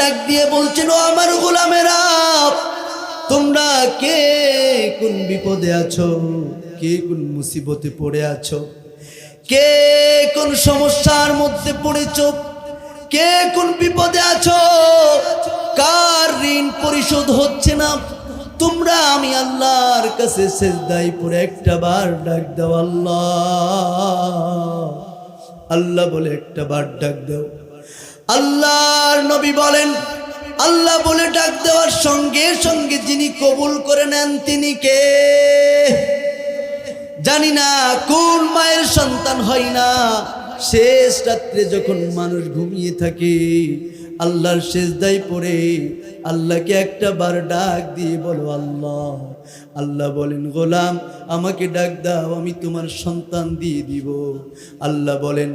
ডাক দিয়ে বলছেন, ও আমার গোলামেরা, তোমরা কে কোন বিপদে আছো, কে কোন মুসিবতে পড়ে আছো, কে কোন সমস্যার মধ্যে পড়েছো, কে কোন বিপদে আছো, কার ঋণ পরিশোধ হচ্ছে না, তোমরা আমি আল্লাহর কাছে সিজদায় পড়ে একটা বার ডাক দাও আল্লাহ, আল্লাহ বলে একটা বার ডাক দাও। আল্লাহর নবী বলেন, আল্লাহ বলে ডাক দেওয়ার সঙ্গে সঙ্গে যিনি কবুল করে নেন তিনি কে? জানি না কোন মায়ের সন্তান হয় না, শেষ রাত্রে যখন মানুষ ঘুমিয়ে থাকে, আল্লাহর সিজদায় পড়ে আল্লাহকে একটা বার ডাক দিয়ে বলো আল্লাহ। আল্লাহ বলেন, গোলাম আমাকে ডাক দাও, আমি তোমার সন্তান দিয়ে দিব। আল্লাহ বলেন,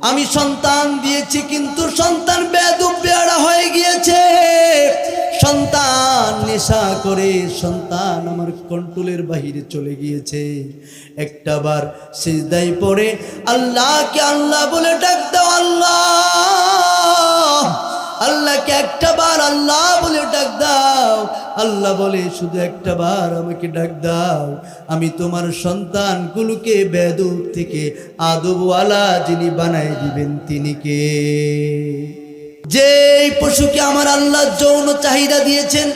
আমি সন্তান দিয়েছি, কিন্তু সন্তান বেয়াদব বেয়াড়া হয়ে গিয়েছে, সন্তান নেশা করে, সন্তান আমার কন্ট্রোলের বাহিরে চলে গিয়েছে। একটা বার সিজদায় পড়ে আল্লাহকে আল্লাহ বলে ডাক দাও আল্লাহ, আল্লাহকে একটা বার আল্লাহ বলে ডাক দাও। আল্লাহ বলে, শুধু একটা বার আমাকে ডাক দাও, আমি তোমার সন্তানগুলোকে বেয়াদব থেকে আদবওয়ালা যিনি বানায় দিবেন তিনি কে? যে পশুকে আমার আল্লাহ যৌন চাহিদা দিয়েছেন,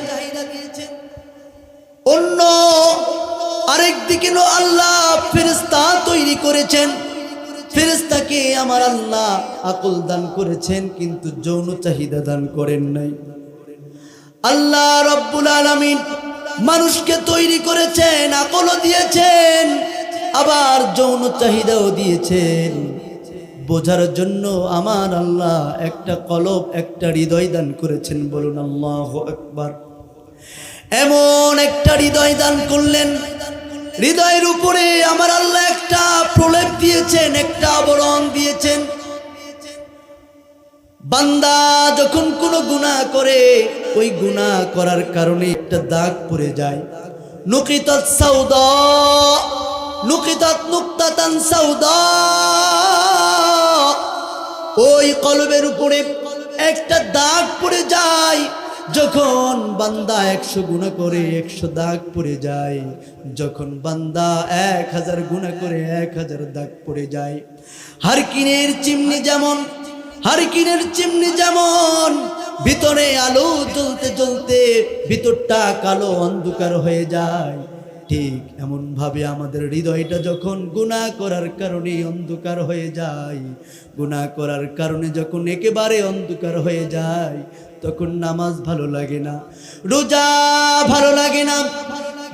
অন্য আরেক দিকে আল্লাহ ফেরেশতা তৈরি করেছেন, ফেরেশতাকে আমার আল্লাহ আকল দান করেছেন, কিন্তু যৌন চাহিদা দান করেন নাই। আল্লাহ রব্বুল আলামিন মানুষকে তৈরি করেছেন, আকলও দিয়েছেন, আবার যৌন চাহিদাও দিয়েছেন। বোঝার জন্য আমার আল্লাহ একটা কলব, একটা হৃদয় দান করেছেন। বলুন আল্লাহু আকবার। এমন একটা হৃদয় দান করলেন, হৃদয়ের উপরে আমার আল্লাহ একটা প্রলেপ দিয়েছেন, একটা আবরণ দিয়েছেন। বান্দা যখন কোনো গুনাহ করে, ওই গুনাহ করার কারণে একটা দাগ পড়ে যায়। নুকিতাত সাউদা, নুকিতাত নুকতাতান সাউদা, ওই কলবের উপরে একটা দাগ পড়ে যায়। যখন বান্দা 100 গুনাহ করে 100 দাগ পড়ে যায়, যখন বান্দা 1000 গুনাহ করে 1000 দাগ পড়ে যায়। হারকিনের চিমনি যেমন, হারকিনের চিমনি যেমন ভিতরে আলো জ্বলতে জ্বলতে ভিতরটা কালো অন্ধকার হয়ে যায়, ঠিক এমন ভাবে আমাদের হৃদয়টা যখন গুনাহ করার কারণে অন্ধকার হয়ে যায়, গুনাহ করার কারণে যখন একেবারে অন্ধকার হয়ে যায়, তখন নামাজ ভালো লাগে না, রোজা ভালো লাগে না,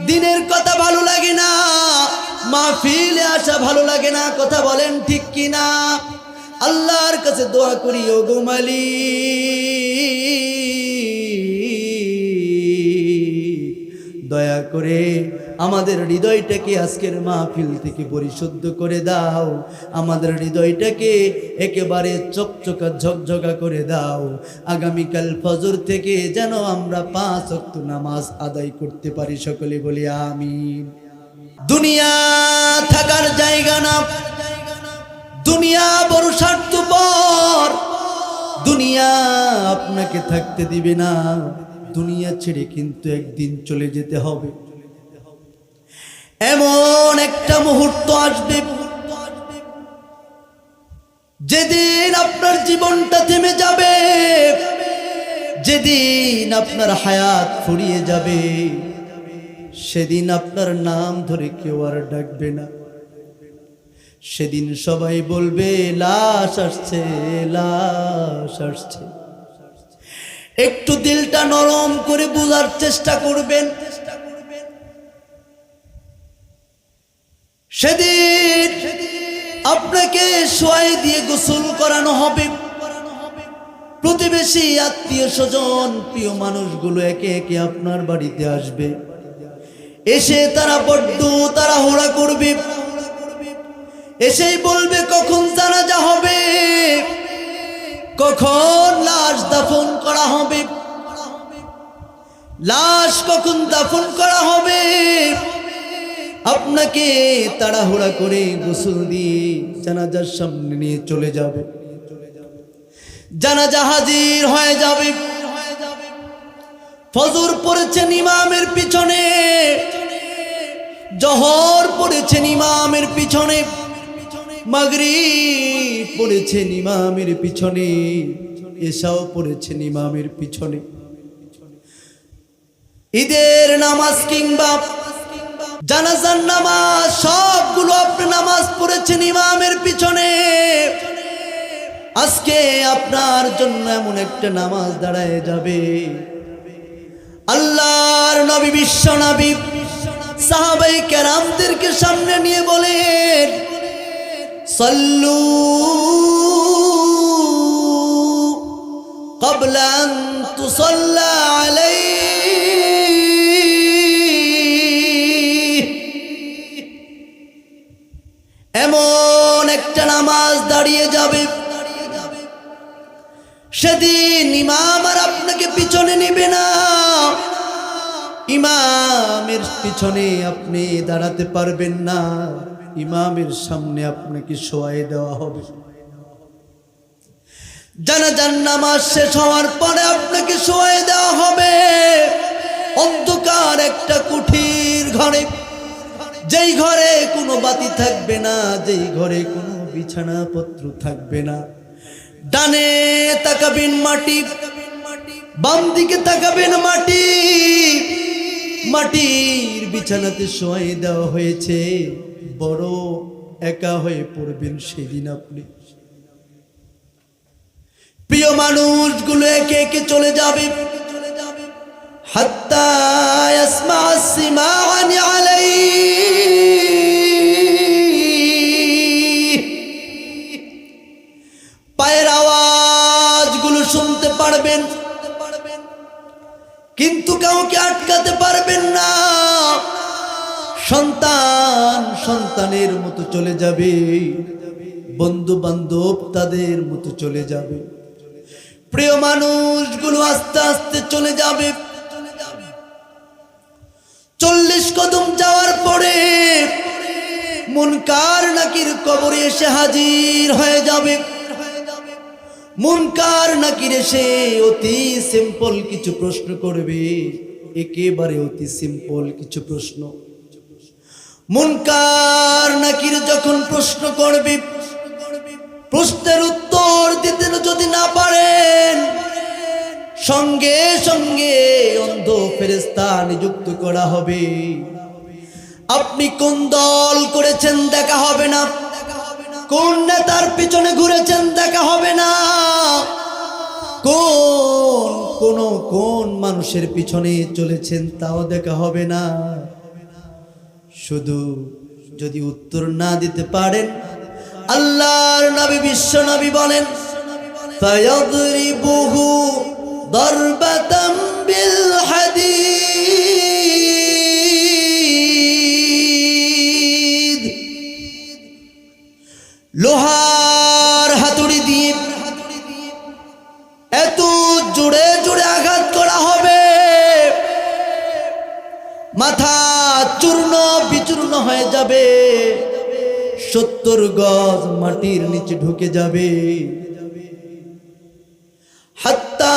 দিনের কথা ভালো লাগে না, মাহফিলে আসা ভালো লাগে না। কথা বলেন ঠিক কিনা? আল্লাহর কাছে দোয়া করি, ও গো মালিক, দয়া করে আমাদের হৃদয়টাকে আজকের মাহফিল থেকে পরিশুদ্ধ করে দাও, আমাদের হৃদয়টাকে একেবারে চকচকা ঝকঝকা করে দাও। আগামীকাল ফজর থেকে যেন আমরা 5 ওয়াক্ত নামাজ আদায় করতে পারি। সকলে বলি আমিন। দুনিয়া থাকার জায়গা না, দুনিয়া বড় স্বার্থপর, দুনিয়া আপনাকে থাকতে দিবে না। দুনিয়া ছেড়ে কিন্তু একদিন চলে যেতে হবে। এমন একটা মুহূর্ত আসবে যেদিন আপনার জীবনটা থেমে যাবে, যেদিন আপনার হায়াত ফুরিয়ে যাবে, সেদিন আপনার নাম ধরে কেউ আর ডাকবে না। সেদিন সবাই বলবে, লাশ আসছে, লাশ আসছে। একটু দিলটা নরম করে বোঝার চেষ্টা করবেন। সেদিন আপনাকে শোয়াই দিয়ে গোসল করানো হবে। প্রতিবেশী, আত্মীয় স্বজন, প্রিয় মানুষগুলো একে একে আপনার বাড়িতে আসবে। এসে তারা বড্ড তাড়াহুড়া করবে, এসেই বলবে কখন জানাজা হবে, কখন লাশ দাফন করা হবে, লাশ কখন দাফন করা হবে। আপনাকে তাড়াহুড়া করে গোসল দিয়ে জানাজার সামনে নিয়ে চলে যাবে। জানাজা হাজির হয়ে যাবে। ফজর পড়েছেন ইমামের পিছনে, জোহর পড়েছেন ইমামের পিছনে, মাগরিব পড়েছেন ইমামের পিছনে, এশাও পড়েছেন ইমামের পিছনে। ঈদের নামাজ কিংবা জানাজার নামাজ সবগুলো আপনি নামাজ পড়েছেন ইমামের পিছনে। আজকে আপনার জন্য এমন একটা নামাজ দাঁড়ায় যাবে, আল্লাহর নবী বিশ্ব নবী সাহাবায়ে কেরামদেরকে সামনে নিয়ে বলেন, সাল্লু ক্বাবলা আন তুসাল্লা আলাইহি। এমন একটা নামাজ দাঁড়িয়ে যাবে, সেদিন ইমাম আর আপনাকে পিছনে নেবে না, ইমামের পিছনে আপনি দাঁড়াতে পারবেন না, ইমামের সামনে আপনাকে শোয়াই দেওয়া হবে। জানাজার নামাজ শেষ হওয়ার পরে আপনাকে শোয়াই দেওয়া হবে অন্ধকার একটা কুঠির ঘরে, যেই ঘরে কোনো বাতি থাকবে না, যেই ঘরে কোনো বিছানাপত্র থাকবে না। ডানে তাকাবেন মাটি, বাম দিকে তাকাবেন মাটি, মাটির বিছানাতে শোয়াই দেওয়া হয়েছে। বড় একা হয়ে পড়বেন সেদিন আপনি। প্রিয় মানুষগুলো একে একে চলে যাবে, হাত্তা ইয়াসমা আসমাআনি আলাইহি, পায়ের আওয়াজগুলো শুনতে পারবেন, কিন্তু কাউকে আটকাতে পারবেন না। সন্তান সন্তানের মতো চলে যাবে, বন্ধু বান্ধব তাদের মতো চলে যাবে, প্রিয় মানুষগুলো আস্তে আস্তে চলে যাবে। 40 কদম যাওয়ার পরে মুনকার নাকির কবরে এসে হাজির হয়ে যাবে। মুনকার নাকির এসে অতি সিম্পল কিছু প্রশ্ন করবে, একেবারে অতি সিম্পল কিছু প্রশ্ন। মুনকার নাকির যখন প্রশ্ন করবে, প্রশ্নের উত্তর দিতে যদি না পারেন, সঙ্গে সঙ্গে অন্ধ ফেরেশতা নিযুক্ত করা হবে। আপনি কোন দল করেছেন দেখা হবে না, কোন নেতার পিছনে ঘুরেছেন দেখা হবে না, কোন মানুষের পিছনে চলেছেন তাও দেখা হবে না। শুধু যদি উত্তর না দিতে পারেন, আল্লাহর নবী বিশ্ব নবী বলেন, ফায়াদরিবুহু দারবাতাম বিল হাদীদ, লোহার হাতুড়ি দিয়ে এত জোরে জোরে আঘাত করা হবে, মাথা চূর্ণ বিচূর্ণ হয়ে যাবে, 70 গজ মাটির নিচে ঢুকে যাবে। হাত্তা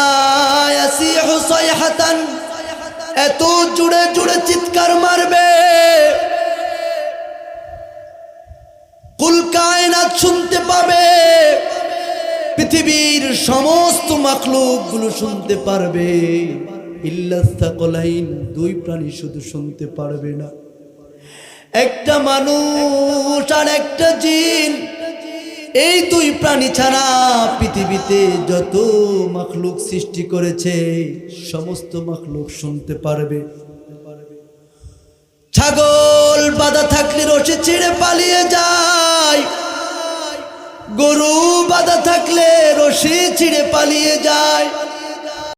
ইয়াসিহু সাইহাতান, এত জোরে জোরে চিৎকার মারবে, কুল কায়নাত শুনতে পাবে, পৃথিবীর সমস্ত মাখলুক গুলো শুনতে পারবে, ইল্লাস সাকলাইন, 2 প্রাণী শুধু শুনতে পারবে না। একটা মানুষ আর একটা জিন, এই 2 প্রাণী ছাড়া পৃথিবীতে যত মাখলুক সৃষ্টি করেছে সমস্ত মাখলুক শুনতে পারবে। ছাগল বাঁধা থাকলে রশি ছিঁড়ে পালিয়ে যায়, গরু বাঁধা থাকলে রশি ছিঁড়ে পালিয়ে যায়,